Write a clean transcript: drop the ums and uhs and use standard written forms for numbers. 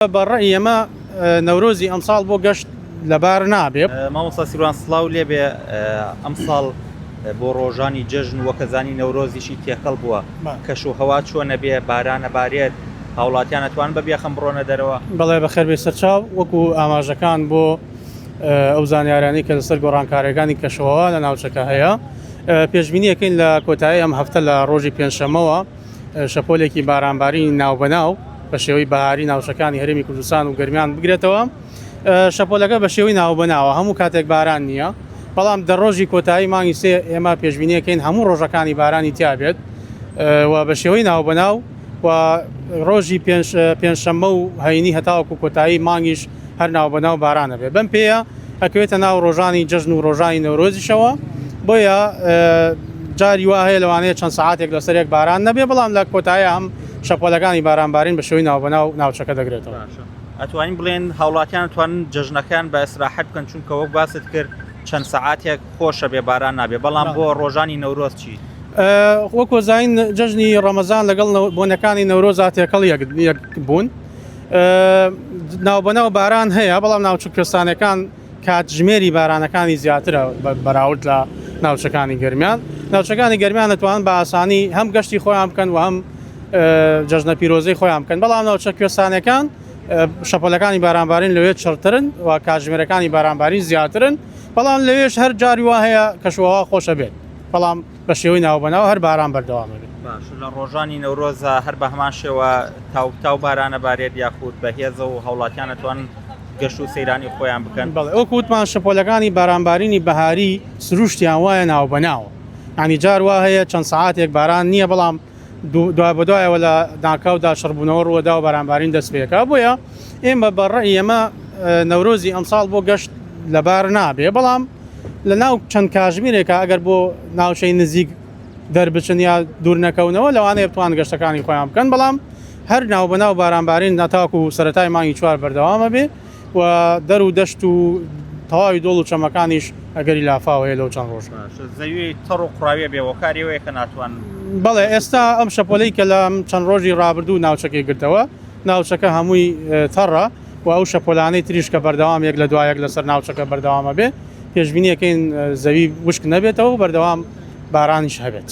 بەڕێی ئێمە نەورۆزی ئەمساڵ بۆ گەشت لەبار نابێ. مامۆستا سیروان سڵاو لێبێ ئەمساڵ بۆ ڕۆژانی جەژن وەکەزانی نەورۆزیشی تێکەڵ بووە کەش و هەوا چۆنە بێ بارانە بارێت هاوڵاتیان ئەتوان بەبێ خەم بڕۆنە دەرەوە. بەڵێ بەخێربێ سەرچاو وەکو ئاماژەکان بۆ ئەو زانیارانی کە لەسەر گۆڕانکاریەکانی کەشەوە لە ناوچەکە هەیە پێشبینیەکەین لە کۆتایی ئەم هەفتە لە ڕۆژی پێنجشەمەوە شەپۆلێکی بارانباری ناوبەناو بە شێوەی بەهاری ناوچەکانی هەرێمی کوردستان و گەرمیان بگرێتەوە. شەپۆلەکە بە شێوەی ناوبەناوە هەموو کاتێک باران نییە، بەڵام دەڕۆژی کۆتایی مانگی سێ ئێمە پێشبینیەکەین هەموو ڕۆژەکانی بارانی تیابێت و بە شێوەی ناوبەناو و ڕۆژی پێنجشەممە و هەینی هەتاوەکو کۆتایی مانگیش هەر ناوبەناو بارانە بێ. بەم پێەیە ئەکەوێتە ناو ڕۆژانی جەژن و ڕۆژانی نەورۆزیشەوە، بۆیە جاری وا هەیە لەوانەیە چەند سەعاتێک لەسەرێک باران نەبێ، بەڵام لە کۆتایی هەم شەپۆلەکانی بارانبارین بە شێوەی ناوبەناو ناوچەکە دەگرێتەوە. ئەتوانین بڵێن هاوڵاتیان توانن جەژنەکان بە ئەسراحەت بکەن چونکە وەک باست کرد چەند سەعاتێک خۆشە بێ باران نابێ، بەڵام بۆ ڕۆژانی نەورۆز چی؟ وەکو زین جەژنی ڕەمەزان لەگەڵ بۆنەکانی نەورۆز تێکەڵ یەک بوون. ناوبەنەوە باران هەیە، بەڵام ناوچەکستانەکان کاتژمێری بارانەکانی زیاترە بەراورد لە ناوچەکانی گەرمیان. ناوچەکانی گەرمیان دەتوانن بە ئاسانی هەم گەشتی خۆیان بکەن و هەم جەژنە پیرۆزەی خۆیان بکەن، بەڵام ناوچە کوێستانەکان شەپۆلەکانی بارانبارین لەوێ چڕترن و کاتژمێرەکانی بارانبارین زیاترن، بەڵام لەوێش هەر جاری وا هەیە کەشوەوە خۆشە بێت، بەڵام بە شێوەی ناوبەناو هەر باران بەردەوامەبێت. باش لە ڕۆژانی نەورۆزە هەر بە هەمان شێوە تاو بارانە بارێت یاخود بەهێزە و هاوڵاتیان ئەتوانن گەشت و سەیرانی خۆیان بکەن. بەڵێ وەکو وتمان شەپۆلەکانی بارانبارینی بەهاری سروشتیان وایە ناوبەناوە، ینی جار وا هەیە چەند سەعاتێک باران نییە، بەڵام دوای بەدوایەوە لە ناکاودا شەڕبوونەوە ڕووەدا و بارانبارین دەست پێکا. بۆیە ئێمە بەڕێی ئێمە نەورۆزی ئەمساڵ بۆ گەشت لەبار نابێ، بەڵام لە ناو چەند کاژمێرێکە ئەگەر بۆ ناوچەی نزیک دەربچن یا دوور نەکەونەوە لەوانەیە بتوان گەشتەکانی خۆیان بکەن، بەڵام هەر ناوبەناو بارانبارین نەتاکو و سەرەتای مانگی 4 بەردەوامە بێ و دەر و دەشت و تەواوی دۆڵ و چەمەکانیش ئەگەری لافاوە هەیە لەو چەند ڕۆژ زەوی تەڕ و قڕاویە بێوەکاریەوەیە کە ناتوان. بەڵێ ئێستا ئەم شەپۆلەی کە لە چەند ڕۆژی ڕابردوو ناوچەکەی گرتەوە، ناوچەکە هەمووی تەڕە و ئەو شەپۆلانەی تریش کە بەردەوام یەک لە دوایەک لەسەر ناوچەکە بەردەوامە بێ، پێشبینیەکەین زەوی وشک نەبێتەوە و بەردەوام بارانیش هەبێت.